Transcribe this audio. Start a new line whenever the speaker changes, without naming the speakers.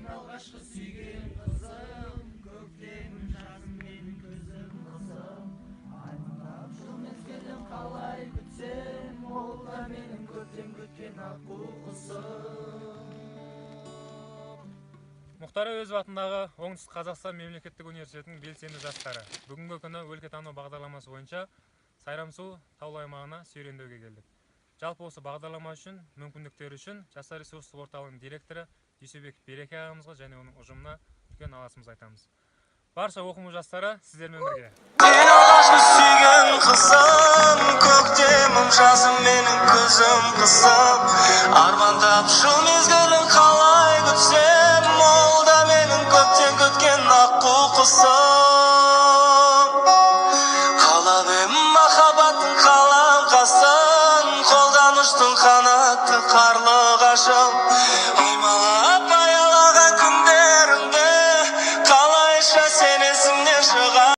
алғашқы сүйген қызым, көктемім жазым менің көзім қызым. Аймалап жыл мезгілін қалай күтсем, ол да менің көптен күткен аққу құсым.
Мұхтар Әуезов атындағы Оңтүстік Қазақстан мемлекеттік университетінің белсенді жастары бүгінгі күні өлкетану бағдарламасы бойынша Сайрамсу таулы аймағына серуендеуге келдік. Жалпы осы бағдарлама үшін, мүмкіндіктері үшін жастар ресурстық орталығының директоры Дүйсебек Береке ағамызға және оның ұжымына үлкен алғысымызды айтамыз. Барша оқушы жастары сіздермен бірге.
Сен алғашқы сүйген қызым, көктемім жазым менің көзім қызым. Армандап жыл мезгілін қалай күтсем, ол да менің көптен күткен аққу құсым. Қалап ем махаббаттың қаламқасын, қолдан ұштың қанатты қарлығашым.